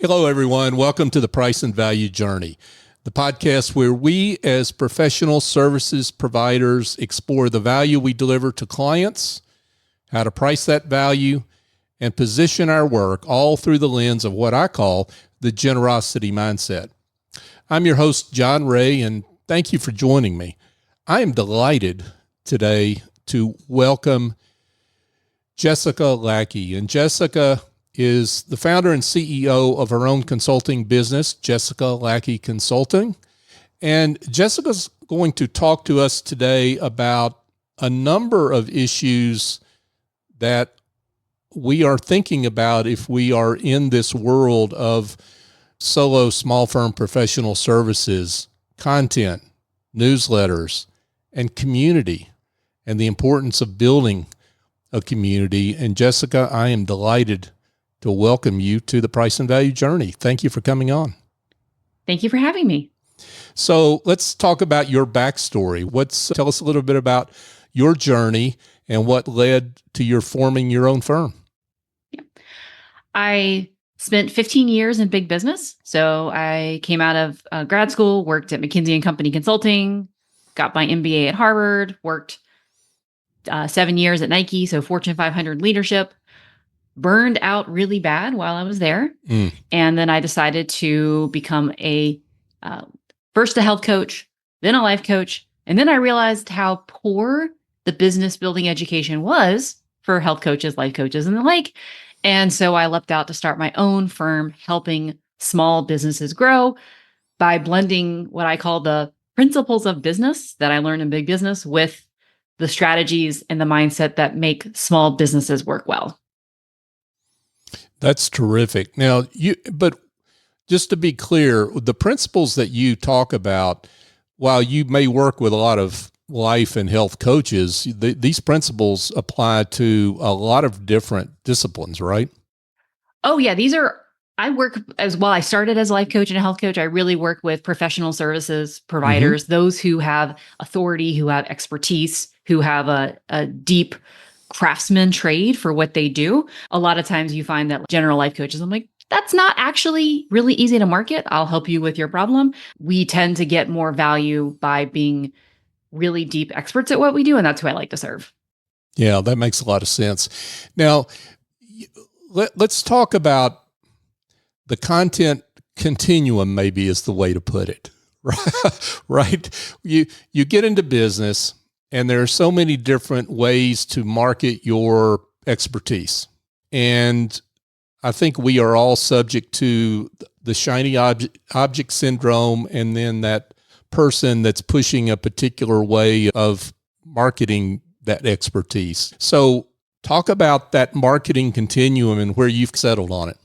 Hello, everyone. Welcome to the Price and Value Journey, the podcast where we as professional services providers explore the value we deliver to clients, how to price that value, and position our work all through the lens of what I call the generosity mindset. I'm your host, John Ray, and thank you for joining me. I am delighted today to welcome Jessica Lackey. And Jessica is the founder and CEO of her own consulting business, Jessica Lackey Consulting. And Jessica's going to talk to us today about a number of issues that we are thinking about if we are in this world of solo small firm professional services, content, newsletters, and community, and the importance of building a community. And Jessica, I am delighted to welcome you to the Price and Value Journey. Thank you for coming on. Thank you for having me. So let's talk about your backstory. Tell us a little bit about your journey and what led to your forming your own firm. Yeah. I spent 15 years in big business. So I came out of grad school, worked at McKinsey & Company Consulting, got my MBA at Harvard, worked 7 years at Nike, so Fortune 500 leadership. Burned out really bad while I was there. And then I decided to become first a health coach, then a life coach. And then I realized how poor the business building education was for health coaches, life coaches, and the like. And so I leapt out to start my own firm, helping small businesses grow by blending what I call the principles of business that I learned in big business with the strategies and the mindset that make small businesses work well. That's terrific. Now, but just to be clear, the principles that you talk about, while you may work with a lot of life and health coaches, these principles apply to a lot of different disciplines, right? Oh, yeah. I work as well. I started as a life coach and a health coach. I really work with professional services providers, those who have authority, who have expertise, who have a deep craftsman trade for what they do. A lot of times you find that general life coaches, I'm like, that's not actually really easy to market. I'll help you with your problem. We tend to get more value by being really deep experts at what we do. And that's who I like to serve. Yeah, that makes a lot of sense. Now, let's talk about the content continuum, maybe is the way to put it, right? You get into business, and there are so many different ways to market your expertise. And I think we are all subject to the shiny object syndrome, and then that person that's pushing a particular way of marketing that expertise. So talk about that marketing continuum and where you've settled on it.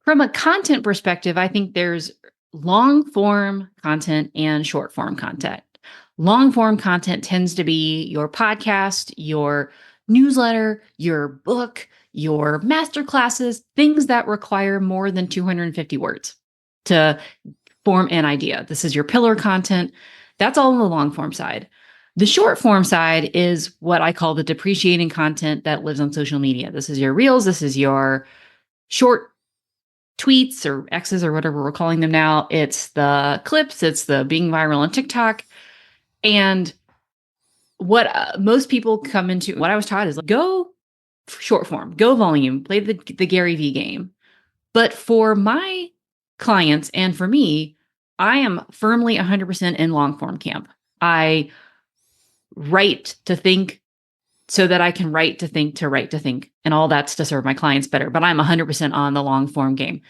From a content perspective, I think there's long form content and short form content. Long form content tends to be your podcast, your newsletter, your book, your master classes, things that require more than 250 words to form an idea. This is your pillar content. That's all on the long form side. The short form side is what I call the depreciating content that lives on social media. This is your reels. This is your short tweets or X's or whatever we're calling them now. It's the clips. It's the being viral on TikTok. And what most people come into, what I was taught is like, go short form, go volume, play the Gary V game. But for my clients and for me, I am firmly 100% in long form camp. I write to think so that I can write to think to write to think. And all that's to serve my clients better. But I'm 100% on the long form game.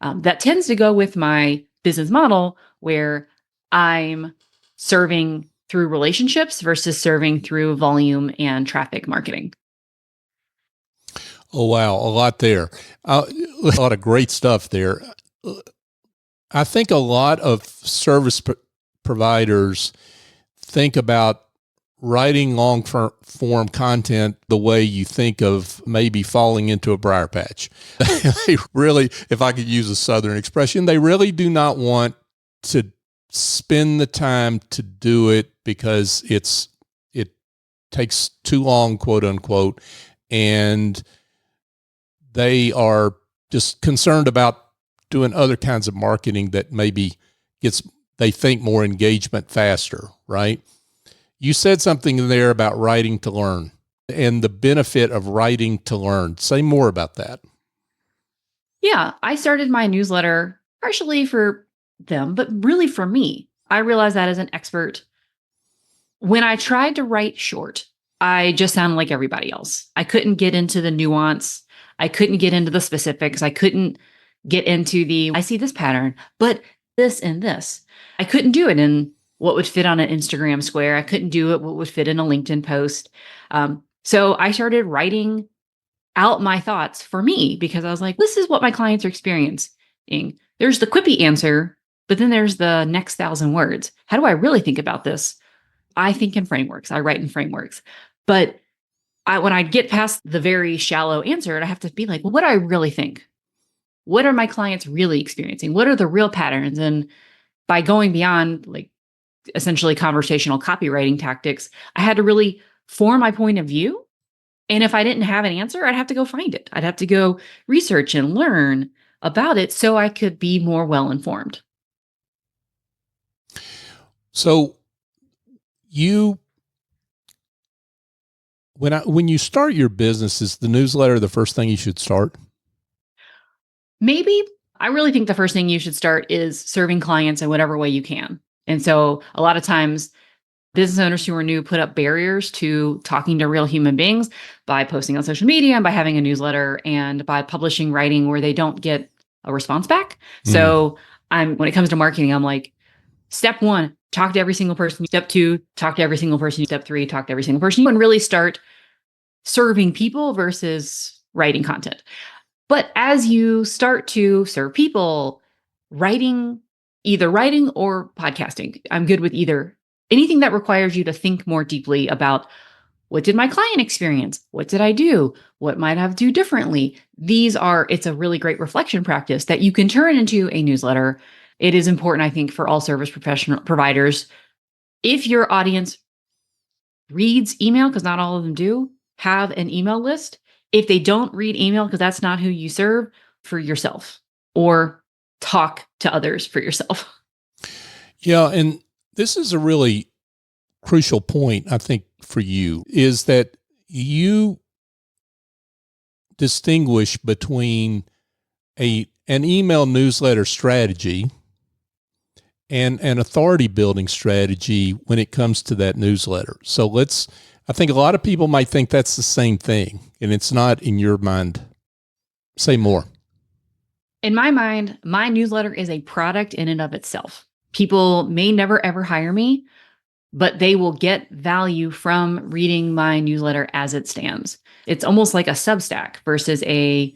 That tends to go with my business model where I'm serving through relationships versus serving through volume and traffic marketing. Oh, wow. A lot there. A lot of great stuff there. I think a lot of service providers think about writing long form content the way you think of maybe falling into a briar patch. They really, if I could use a Southern expression, they really do not want to spend the time to do it because it takes too long, quote unquote, and they are just concerned about doing other kinds of marketing that maybe they think more engagement faster, right? You said something in there about writing to learn and the benefit of writing to learn. Say more about that. Yeah, I started my newsletter partially for them, but really for me. I realized that as an expert, when I tried to write short, I just sounded like everybody else. I couldn't get into the nuance. I couldn't get into the specifics. I couldn't get into I see this pattern, but this and this. I couldn't do it in what would fit on an Instagram square. I couldn't do it what would fit in a LinkedIn post. So I started writing out my thoughts for me because I was like, this is what my clients are experiencing. There's the quippy answer, but then there's the next 1,000 words. How do I really think about this? I think in frameworks. I write in frameworks. But when I get past the very shallow answer, I have to be like, well, what do I really think? What are my clients really experiencing? What are the real patterns? And by going beyond like essentially conversational copywriting tactics, I had to really form my point of view. And if I didn't have an answer, I'd have to go find it. I'd have to go research and learn about it so I could be more well-informed. So when you start your business, is the newsletter the first thing you should start? Maybe. I really think the first thing you should start is serving clients in whatever way you can. And so a lot of times business owners who are new put up barriers to talking to real human beings by posting on social media and by having a newsletter and by publishing writing where they don't get a response back. So when it comes to marketing, I'm like, step 1, talk to every single person. Step 2, talk to every single person. Step 3, talk to every single person. And really start serving people versus writing content. But as you start to serve people, either writing or podcasting, I'm good with either. Anything that requires you to think more deeply about what did my client experience? What did I do? What might I have to do differently? It's a really great reflection practice that you can turn into a newsletter. It is important, I think, for all service providers. If your audience reads email, because not all of them do, have an email list. If they don't read email, because that's not who you serve, for yourself or talk to others for yourself. Yeah. And this is a really crucial point, I think, for you, is that you distinguish between an email newsletter strategy and an authority building strategy when it comes to that newsletter. So I think a lot of people might think that's the same thing, and it's not in your mind. Say more. In my mind, my newsletter is a product in and of itself. People may never, ever hire me, but they will get value from reading my newsletter as it stands. It's almost like a Substack versus a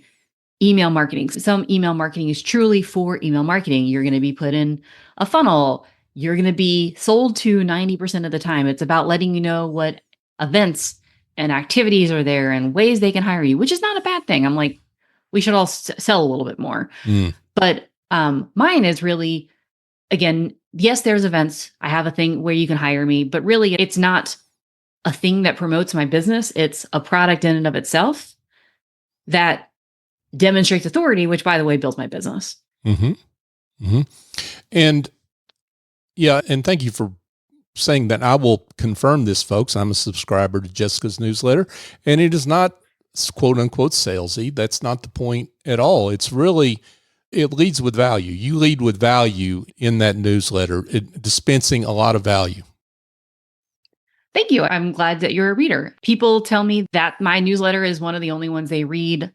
email marketing. Some email marketing is truly for email marketing. You're going to be put in a funnel. You're going to be sold to 90% of the time. It's about letting you know what events and activities are there and ways they can hire you, which is not a bad thing. I'm like, we should all sell a little bit more. But mine is really, again, yes, there's events. I have a thing where you can hire me, but really it's not a thing that promotes my business. It's a product in and of itself that demonstrates authority, which, by the way, builds my business. And yeah, and thank you for saying that. I will confirm this, folks. I'm a subscriber to Jessica's newsletter, and it is not quote unquote salesy. That's not the point at all. It's really, it leads with value. You lead with value in that newsletter, dispensing a lot of value. Thank you. I'm glad that you're a reader. People tell me that my newsletter is one of the only ones they read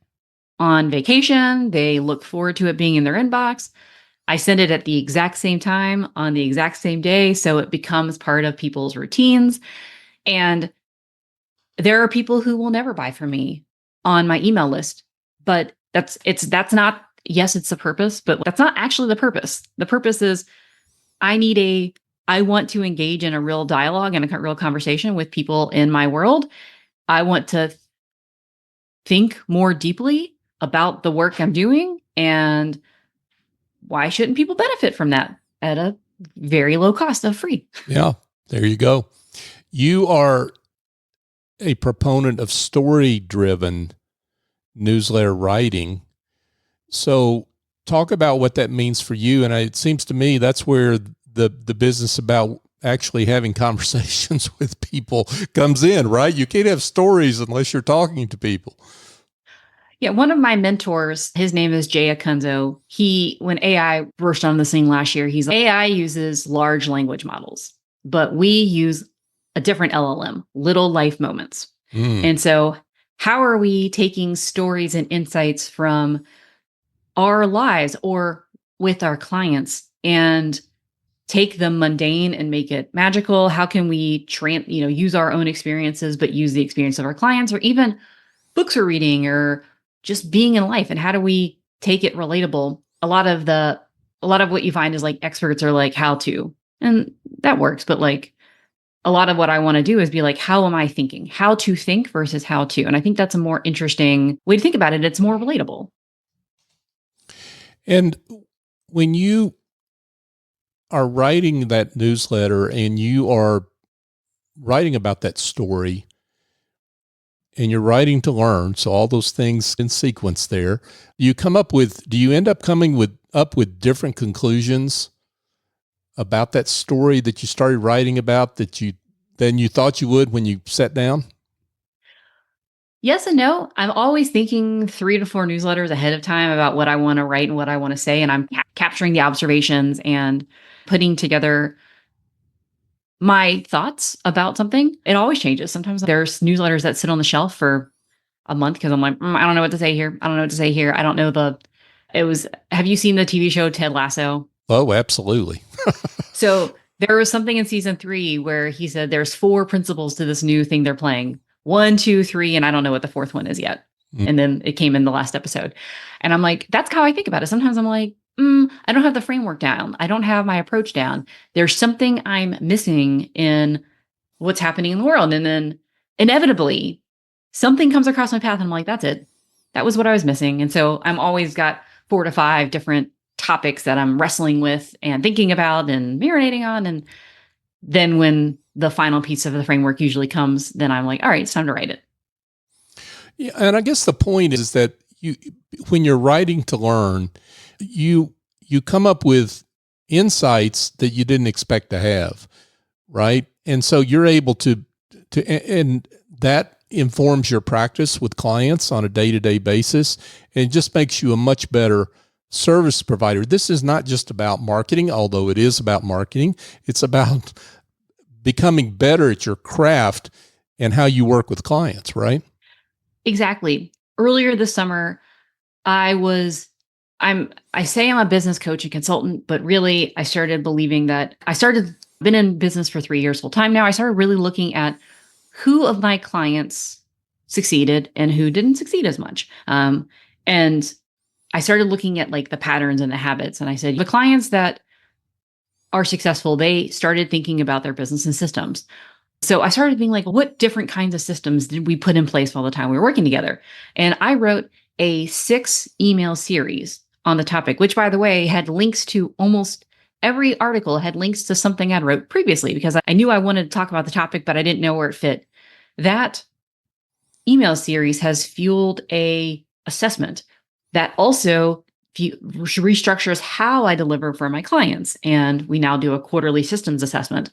on vacation. They look forward to it being in their inbox. I send it at the exact same time on the exact same day, so it becomes part of people's routines. And there are people who will never buy from me on my email list, but that's not, yes, it's the purpose, but that's not actually the purpose. The purpose is I want to engage in a real dialogue and a real conversation with people in my world. I want to think more deeply about the work I'm doing, and why shouldn't people benefit from that at a very low cost of free? Yeah, there you go. You are a proponent of story-driven newsletter writing. So talk about what that means for you. And it seems to me that's where the business about actually having conversations with people comes in, right? You can't have stories unless you're talking to people. Yeah, one of my mentors, his name is Jay Akunzo. When AI burst on the scene last year, AI uses large language models, but we use a different LLM, little life moments. And so how are we taking stories and insights from our lives or with our clients and take the mundane and make it magical? How can we use our own experiences, but use the experience of our clients, or even books we're reading, or just being in life? And how do we take it relatable? A lot of what you find is like experts are like how to, and that works. But like a lot of what I want to do is be like, how am I thinking? How to think versus how to. And I think that's a more interesting way to think about it. It's more relatable. And when you are writing that newsletter and you are writing about that story and you're writing to learn, so all those things in sequence there, do you end up coming up with different conclusions about that story that you started writing about than you thought you would when you sat down? Yes and no. I'm always thinking 3 to 4 newsletters ahead of time about what I want to write and what I want to say. And I'm capturing the observations and putting together my thoughts about something. It always changes. Sometimes there's newsletters that sit on the shelf for a month because I'm like, I don't know what to say here. I don't know what to say here. I don't know have you seen the TV show Ted Lasso? Oh, absolutely. So there was something in season 3 where he said there's 4 principles to this new thing they're playing. 1, 2, 3, and I don't know what the 4th one is yet. And then it came in the last episode. And I'm like, that's how I think about it. Sometimes I'm like, I don't have the framework down. I don't have my approach down. There's something I'm missing in what's happening in the world. And then inevitably something comes across my path and I'm like, that's it. That was what I was missing. And so I'm always got 4 to 5 different topics that I'm wrestling with and thinking about and marinating on. And then when the final piece of the framework usually comes, then I'm like, all right, it's time to write it. Yeah, and I guess the point is that when you're writing to learn, you come up with insights that you didn't expect to have, right? And so you're able and that informs your practice with clients on a day-to-day basis, and it just makes you a much better service provider. This is not just about marketing, although it is about marketing. It's about becoming better at your craft and how you work with clients, right? Exactly. Earlier this summer, I say I'm a business coach and consultant, but really I started believing that been in business for 3 years full time now. I started really looking at who of my clients succeeded and who didn't succeed as much. And I started looking at like the patterns and the habits. And I said, the clients that are successful, they started thinking about their business and systems. So I started being like, what different kinds of systems did we put in place all the time we were working together? And I wrote a 6 email series on the topic, which by the way, had links to almost every article, had links to something I'd wrote previously, because I knew I wanted to talk about the topic, but I didn't know where it fit. That email series has fueled a assessment that also restructures how I deliver for my clients. And we now do a quarterly systems assessment.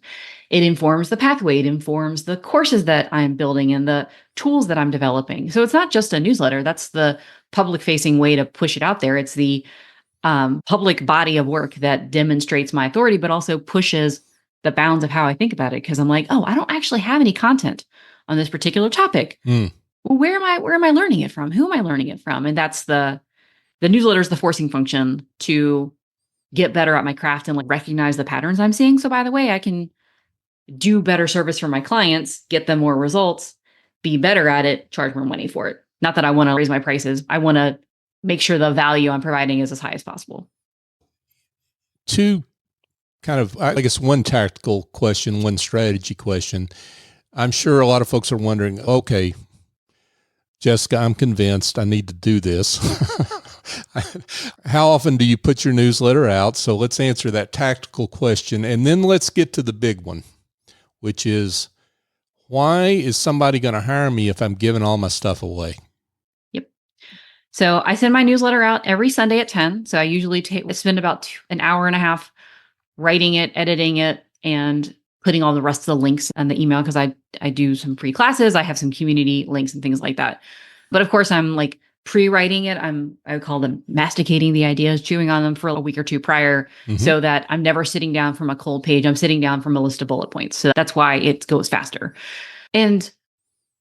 It informs the pathway. It informs the courses that I'm building and the tools that I'm developing. So it's not just a newsletter. That's the public facing way to push it out there. It's the public body of work that demonstrates my authority, but also pushes the bounds of how I think about it. Because I'm like, oh, I don't actually have any content on this particular topic. Well, where am I learning it from? Who am I learning it from? And that's the newsletter is the forcing function to get better at my craft and like recognize the patterns I'm seeing. So by the way, I can do better service for my clients, get them more results, be better at it, charge more money for it. Not that I want to raise my prices. I want to make sure the value I'm providing is as high as possible. 2 kind of, I guess, one tactical question, one strategy question. I'm sure a lot of folks are wondering, okay, Jessica, I'm convinced I need to do this. How often do you put your newsletter out? So let's answer that tactical question. And then let's get to the big one, which is, why is somebody going to hire me if I'm giving all my stuff away? Yep. So I send my newsletter out every Sunday at 10. So I usually spend about an hour and a half writing it, editing it, and putting all the rest of the links on the email because I do some free classes. I have some community links and things like that. But of course, I'm like pre-writing it. I would call them masticating the ideas, chewing on them for a week or two prior so that I'm never sitting down from a cold page. I'm sitting down from a list of bullet points. So that's why it goes faster. And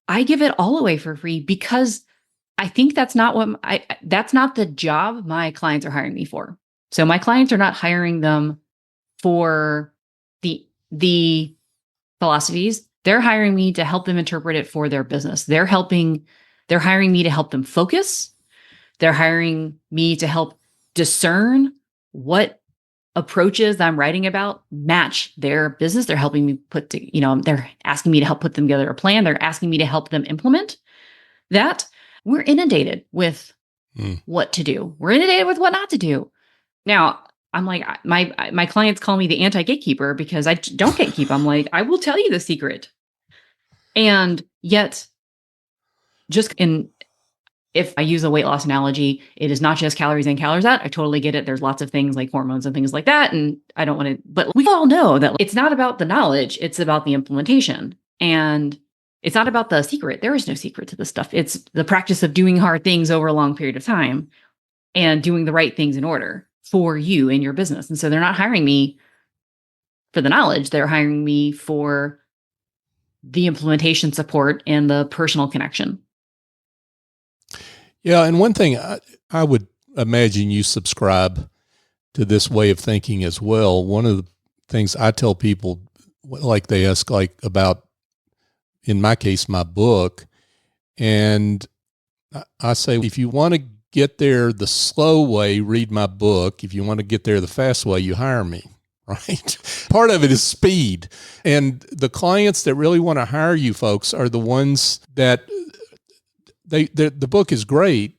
I give it all away for free because I think that's not the job my clients are hiring me for. So my clients are not hiring them for the philosophies. They're hiring me to help them interpret it for their business. They're hiring me to help them focus. They're hiring me to help discern what approaches I'm writing about match their business. They're helping me they're asking me to help put them together a plan. They're asking me to help them implement that. We're inundated with what to do. We're inundated with what not to do. Now, I'm like, my clients call me the anti-gatekeeper because I don't gatekeep. I'm like, I will tell you the secret. And yet, if I use a weight loss analogy, it is not just calories in, calories out. I totally get it. There's lots of things like hormones and things like that. And I don't want to, but we all know that it's not about the knowledge. It's about the implementation. And it's not about the secret. There is no secret to this stuff. It's the practice of doing hard things over a long period of time and doing the right things in order for you and your business. And so they're not hiring me for the knowledge. They're hiring me for the implementation support and the personal connection. Yeah. And one thing I would imagine you subscribe to this way of thinking as well. One of the things I tell people, like they ask about, in my case, my book. And I say, if you want to get there the slow way, read my book. If you want to get there the fast way, you hire me, right? Part of it is speed. And the clients that really want to hire you folks are the ones that the book is great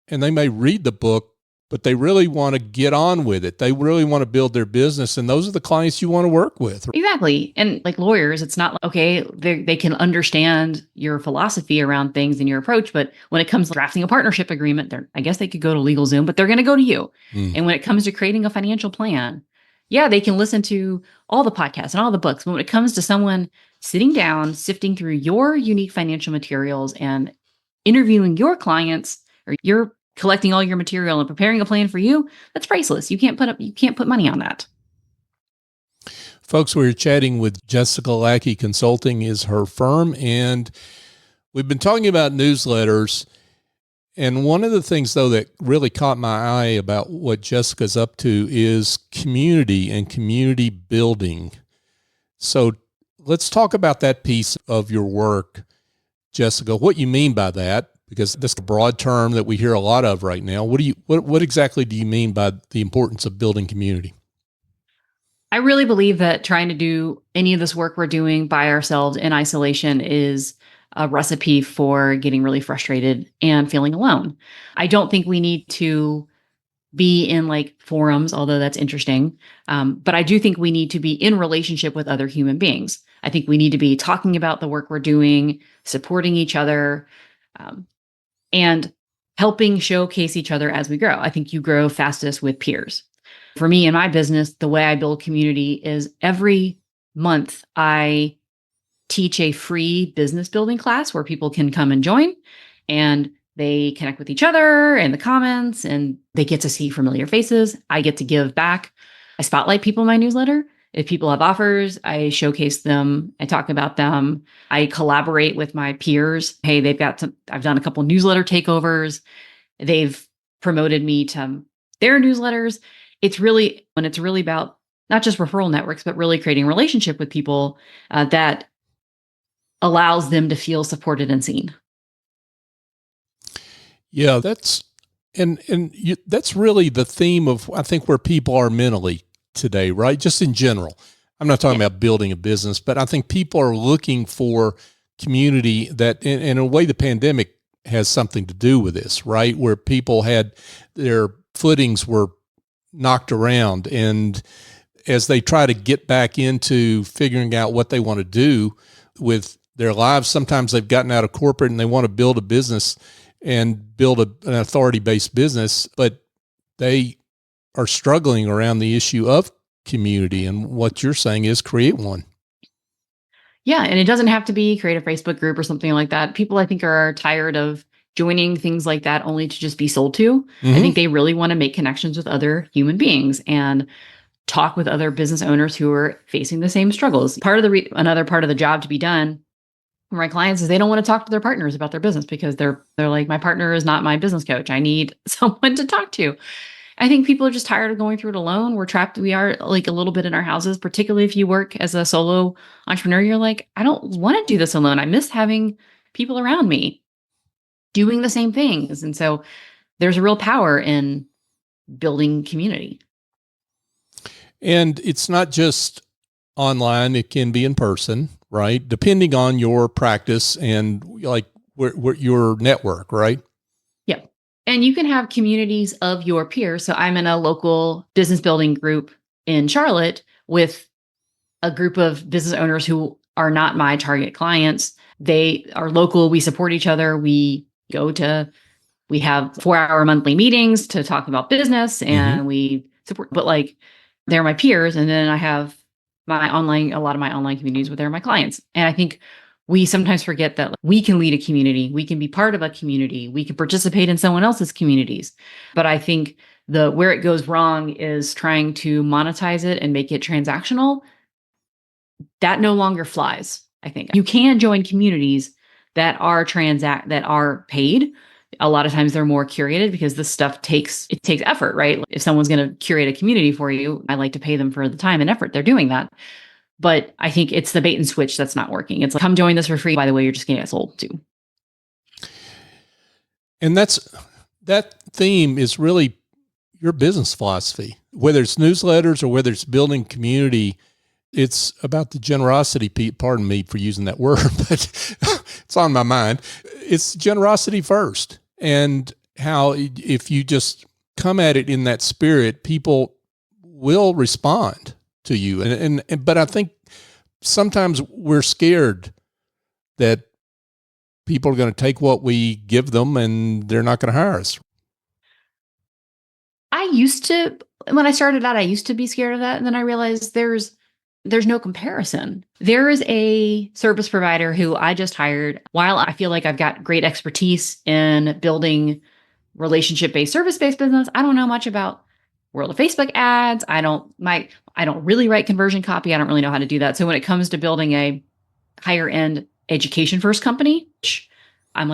and they may read the book, but they really want to get on with it. They really want to build their business. And those are the clients you want to work with. Exactly. And like lawyers, it's not like, okay, they can understand your philosophy around things and your approach. But when it comes to drafting a partnership agreement, I guess they could go to LegalZoom, but they're going to go to you. And when it comes to creating a financial plan, yeah, they can listen to all the podcasts and all the books. But when it comes to someone sitting down, sifting through your unique financial materials and interviewing your clients, or you're collecting all your material and preparing a plan for you, that's priceless. You can't put money on that. Folks, we're chatting with Jessica Lackey Consulting is her firm, and we've been talking about newsletters. And one of the things, though, that really caught my eye about what Jessica's up to is community and community building. So let's talk about that piece of your work, Jessica, what you mean by that, because that's a broad term that we hear a lot of right now. What exactly do you mean by the importance of building community? I really believe that trying to do any of this work we're doing by ourselves in isolation is a recipe for getting really frustrated and feeling alone. I don't think we need to be in like forums, although that's interesting. But I do think we need to be in relationship with other human beings. I think we need to be talking about the work we're doing, supporting each other, and helping showcase each other as we grow. I think you grow fastest with peers. For me in my business, the way I build community is every month I teach a free business building class where people can come and join, and they connect with each other in the comments, and they get to see familiar faces. I get to give back. I spotlight people in my newsletter. If people have offers, I showcase them. I talk about them. I collaborate with my peers. Hey, I've done a couple newsletter takeovers. They've promoted me to their newsletters. It's really about not just referral networks, but really creating a relationship with people that allows them to feel supported and seen. Yeah, that's really the theme of, I think, where people are mentally today, right? Just in general. I'm not talking about building a business, but I think people are looking for community that, in a way, the pandemic has something to do with this, right? Where people had their footings were knocked around, and as they try to get back into figuring out what they want to do with their lives, sometimes they've gotten out of corporate and they want to build a business and build an authority-based business, but they are struggling around the issue of community. And what you're saying is create one. Yeah. And it doesn't have to be create a Facebook group or something like that. People, I think, are tired of joining things like that only to just be sold to. I think they really want to make connections with other human beings and talk with other business owners who are facing the same struggles. Another part of the job to be done for my clients is they don't want to talk to their partners about their business because they're like, my partner is not my business coach. I need someone to talk to. I think people are just tired of going through it alone. We're trapped. We are like a little bit in our houses, particularly if you work as a solo entrepreneur. You're like, I don't want to do this alone. I miss having people around me doing the same things. And so there's a real power in building community. And it's not just online, it can be in person, right? Depending on your practice and like where your network, right? Yeah. And you can have communities of your peers. So I'm in a local business building group in Charlotte with a group of business owners who are not my target clients. They are local. We support each other. We have 4-hour monthly meetings to talk about business and we support, but like they're my peers. And then I have a lot of my online communities where they're my clients. And I think we sometimes forget that we can lead a community. We can be part of a community. We can participate in someone else's communities. But I think where it goes wrong is trying to monetize it and make it transactional. That no longer flies. I think you can join communities that are paid. A lot of times they're more curated because this stuff takes effort, right? If someone's going to curate a community for you, I like to pay them for the time and effort they're doing that. But I think it's the bait and switch that's not working. It's like, come join this for free. By the way, you're just going to get sold to. And that theme is really your business philosophy, whether it's newsletters or whether it's building community. It's about the generosity, pardon me for using that word, but it's on my mind. It's generosity first. And how if you just come at it in that spirit, people will respond to you. But I think sometimes we're scared that people are going to take what we give them and they're not going to hire us. When I started out, I used to be scared of that. And then I realized there's no comparison. There is a service provider who I just hired. While I feel like I've got great expertise in building relationship-based, service-based business, I don't know much about world of Facebook ads. I don't really write conversion copy. I don't really know how to do that. So when it comes to building a higher end education first company, which I'm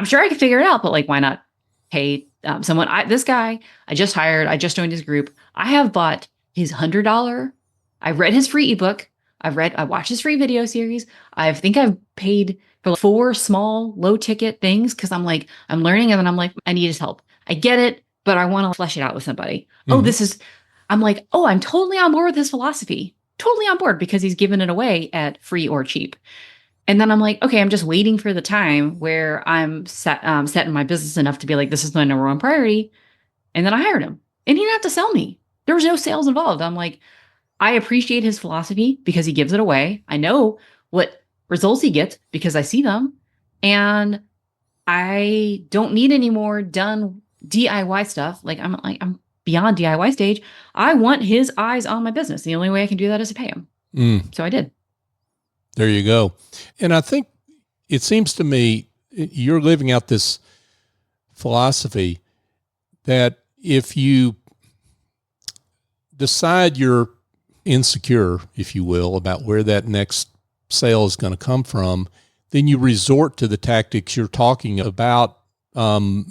sure I could figure it out, but like, why not pay someone? This guy I just hired, I just joined his group. I have bought his $100. I've read his free ebook. I watched his free video series. I think I've paid for 4 small, low ticket things because I'm learning and then I'm like, I need his help. I get it, but I want to flesh it out with somebody. I'm totally on board with his philosophy. Totally on board because he's giving it away at free or cheap. And then I'm like, okay, I'm just waiting for the time where I'm set in my business enough to be like, this is my number one priority. And then I hired him and he didn't have to sell me. There was no sales involved. I'm like, I appreciate his philosophy because he gives it away. I know what results he gets because I see them. And I don't need any more done DIY stuff. I'm beyond DIY stage. I want his eyes on my business. The only way I can do that is to pay him. So I did. There you go. And I think it seems to me you're living out this philosophy that if you decide you're insecure, if you will, about where that next sale is going to come from, then you resort to the tactics you're talking about,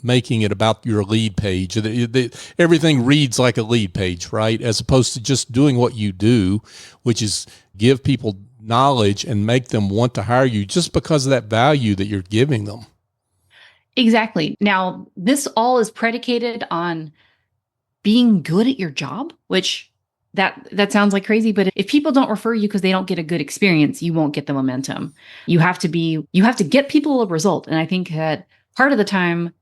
making it about your lead page. Everything reads like a lead page, right? As opposed to just doing what you do, which is give people knowledge and make them want to hire you just because of that value that you're giving them. Exactly. Now, this all is predicated on being good at your job, which that sounds like crazy, but if people don't refer you because they don't get a good experience, you won't get the momentum. You have to get people a result. And I think that part of the time,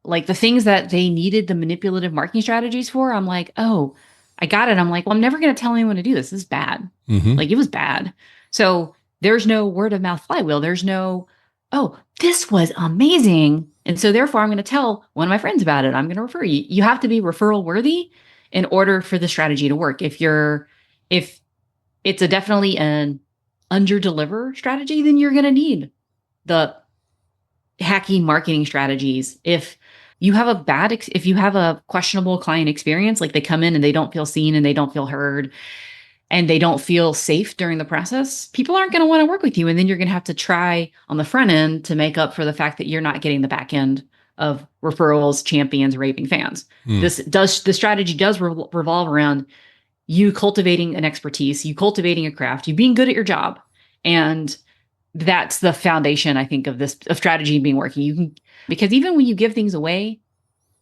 like the things that they needed the manipulative marketing strategies for, I'm like, oh, I got it. I'm like, well, I'm never going to tell anyone to do this. This is bad. Like it was bad. So there's no word of mouth flywheel. There's no, oh, this was amazing. And so therefore I'm going to tell one of my friends about it. I'm going to refer you. You have to be referral worthy in order for the strategy to work. If it's definitely an under deliver strategy, then you're going to need the hacky marketing strategies. If you have if you have a questionable client experience, like they come in and they don't feel seen and they don't feel heard and they don't feel safe during the process, people aren't going to want to work with you. And then you're going to have to try on the front end to make up for the fact that you're not getting the back end of referrals, champions, raving fans. The strategy does revolve around you cultivating an expertise, you cultivating a craft, you being good at your job. And that's the foundation, I think, of strategy being working. Because even when you give things away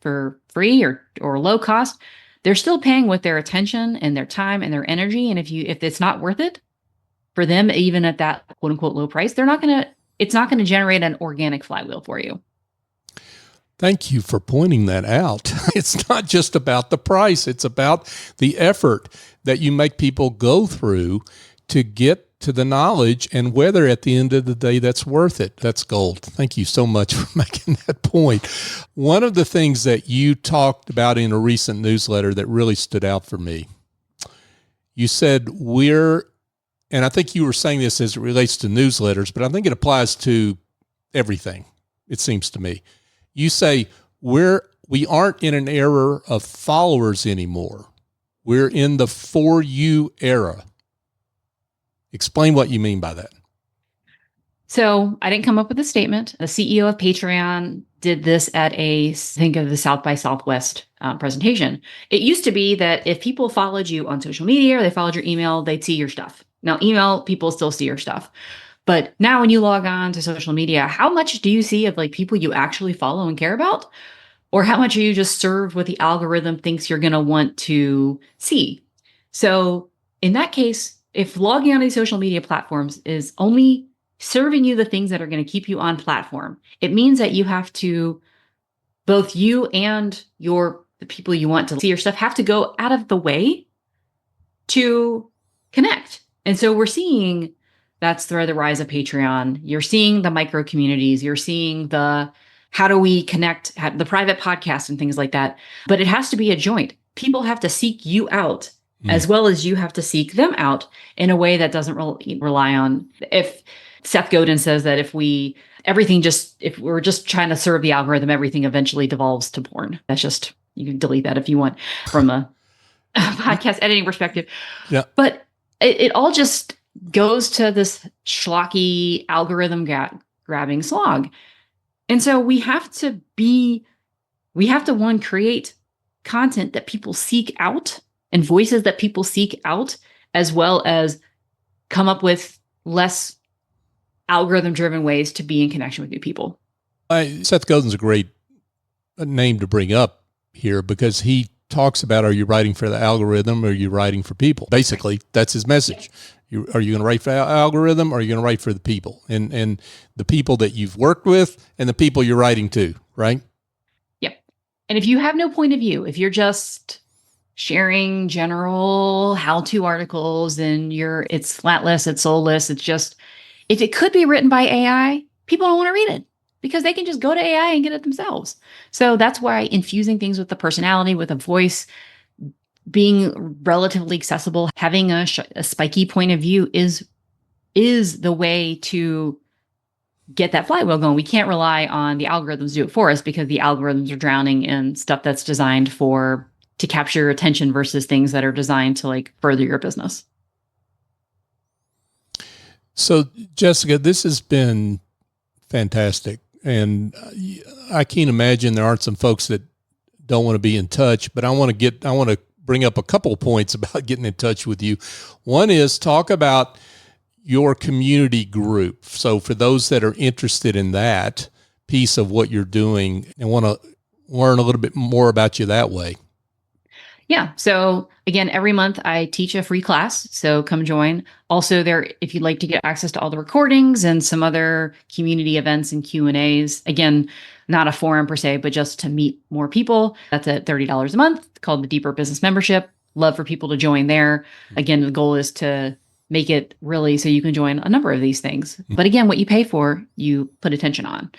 for free or low cost, they're still paying with their attention and their time and their energy. And if it's not worth it for them, even at that quote unquote low price, it's not going to generate an organic flywheel for you. Thank you for pointing that out. It's not just about the price. It's about the effort that you make people go through to get to the knowledge and whether at the end of the day that's worth it. That's gold. Thank you so much for making that point. One of the things that you talked about in a recent newsletter that really stood out for me, you said and I think you were saying this as it relates to newsletters, but I think it applies to everything, it seems to me. You say we aren't in an era of followers anymore. We're in the for you era. Explain what you mean by that. So I didn't come up with a statement. The CEO of Patreon did this at the South by Southwest presentation. It used to be that if people followed you on social media or they followed your email, they'd see your stuff. Now, email, people still see your stuff. But now when you log on to social media, how much do you see of like people you actually follow and care about? Or how much are you just served what the algorithm thinks you're going to want to see? So in that case, if logging on these social media platforms is only serving you the things that are going to keep you on platform, it means that you have to, both you and the people you want to see your stuff have to go out of the way to connect. And so we're seeing that's the rise of Patreon. You're seeing the micro communities. You're seeing how do we connect, the private podcast and things like that. But it has to be a joint. People have to seek you out as well as you have to seek them out in a way that doesn't rely on, if Seth Godin says that if we're just trying to serve the algorithm, everything eventually devolves to porn. That's just, you can delete that if you want from a podcast editing perspective. Yeah. But it all just goes to this schlocky algorithm grabbing slog. And so we have to create content that people seek out and voices that people seek out, as well as come up with less algorithm-driven ways to be in connection with new people. Seth Godin's a great name to bring up here because he talks about, are you writing for the algorithm or are you writing for people? Basically, that's his message. Are you going to write for the algorithm or are you going to write for the people? And the people that you've worked with and the people you're writing to, right? Yep. And if you have no point of view, if you're just sharing general how-to articles and it's flatless, it's soulless, it's just, if it could be written by AI, people don't want to read it because they can just go to AI and get it themselves. So that's why infusing things with the personality, with a voice, being relatively accessible, having a spiky point of view is the way to get that flywheel going. We can't rely on the algorithms to do it for us because the algorithms are drowning in stuff that's designed to capture your attention versus things that are designed to like further your business. So Jessica, this has been fantastic. And I can't imagine there aren't some folks that don't want to be in touch, but I want to bring up a couple of points about getting in touch with you. One is talk about your community group. So for those that are interested in that piece of what you're doing and want to learn a little bit more about you that way. Yeah. So again, every month I teach a free class. So come join. Also there, if you'd like to get access to all the recordings and some other community events and Q&As, again, not a forum per se, but just to meet more people, that's at $30 a month, called the Deeper Business Membership. Love for people to join there. Again, the goal is to make it really so you can join a number of these things. But again, what you pay for, you put attention on.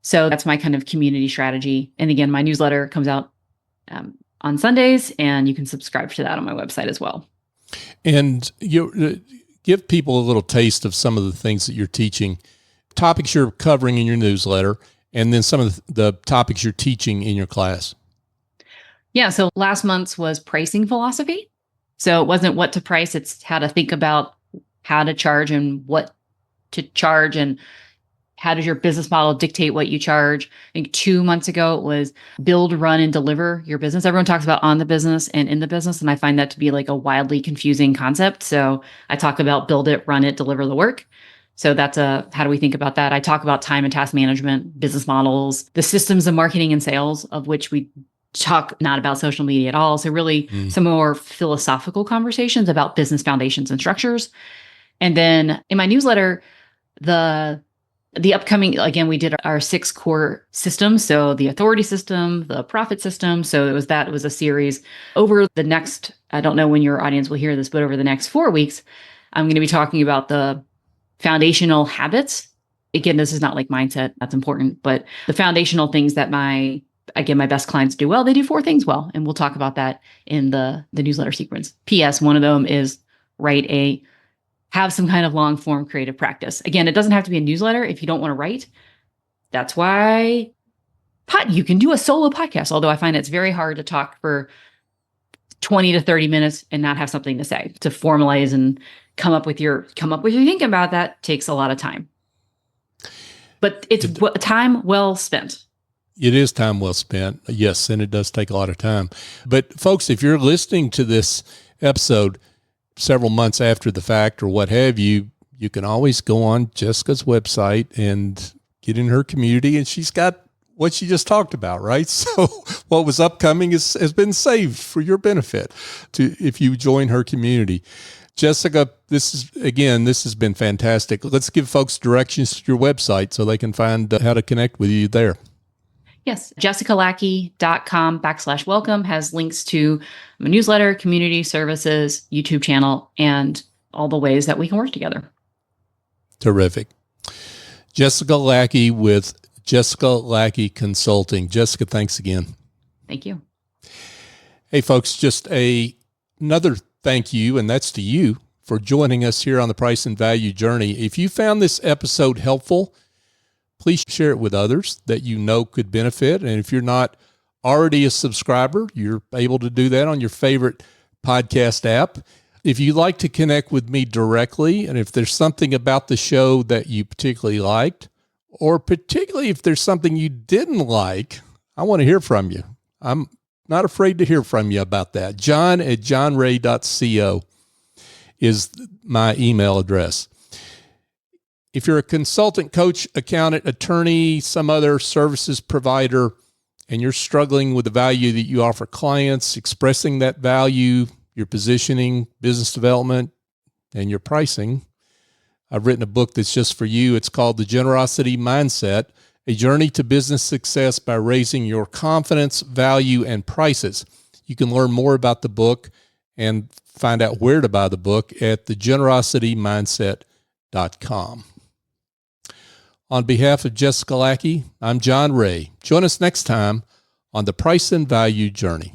So that's my kind of community strategy. And again, my newsletter comes out on Sundays, and you can subscribe to that on my website as well. And you give people a little taste of some of the things that you're teaching, topics you're covering in your newsletter, and then some of the topics you're teaching in your class. Yeah. So last month's was pricing philosophy. So it wasn't what to price, it's how to think about how to charge and what to charge, and how does your business model dictate what you charge. I think 2 months ago it was build, run, and deliver your business. Everyone talks about on the business and in the business, and I find that to be like a wildly confusing concept. So I talk about build it, run it, deliver the work. So that's how do we think about that? I talk about time and task management, business models, the systems of marketing and sales, of which we talk not about social media at all. So really some more philosophical conversations about business foundations and structures. And then in my newsletter, the upcoming, again, we did our 6 core systems. So the authority system, the profit system. So it was a series over the next, I don't know when your audience will hear this, but over the next 4 weeks, I'm going to be talking about the foundational habits. Again, this is not like mindset, that's important, but the foundational things that my best clients do well, they do 4 things well. And we'll talk about that in the newsletter sequence. P.S. One of them is have some kind of long form creative practice. Again, it doesn't have to be a newsletter if you don't want to write. That's why you can do a solo podcast, although I find it's very hard to talk for 20 to 30 minutes and not have something to say. To formalize and come up with your thinking about that takes a lot of time. But it's time well spent. It is time well spent. Yes, and it does take a lot of time. But folks, if you're listening to this episode several months after the fact or what have you, you can always go on Jessica's website and get in her community, and she's got what she just talked about, right? So what was upcoming has been saved for your benefit if you join her community. Jessica, this has been fantastic. Let's give folks directions to your website so they can find how to connect with you there. Yes, jessicalackey.com/welcome has links to my newsletter, community services, YouTube channel, and all the ways that we can work together. Terrific. Jessica Lackey with Jessica Lackey Consulting. Jessica, thanks again. Thank you. Hey, folks, just another thank you, and that's to you for joining us here on the Price and Value Journey. If you found this episode helpful, please share it with others that you know could benefit. And if you're not already a subscriber, you're able to do that on your favorite podcast app. If you'd like to connect with me directly, and if there's something about the show that you particularly liked, or particularly if there's something you didn't like, I want to hear from you. I'm not afraid to hear from you about that. john@johnray.co is my email address. If you're a consultant, coach, accountant, attorney, some other services provider, and you're struggling with the value that you offer clients, expressing that value, your positioning, business development, and your pricing, I've written a book that's just for you. It's called The Generosity Mindset, A Journey to Business Success by Raising Your Confidence, Value, and Prices. You can learn more about the book and find out where to buy the book at thegenerositymindset.com. On behalf of Jessica Lackey, I'm John Ray. Join us next time on the Price and Value Journey.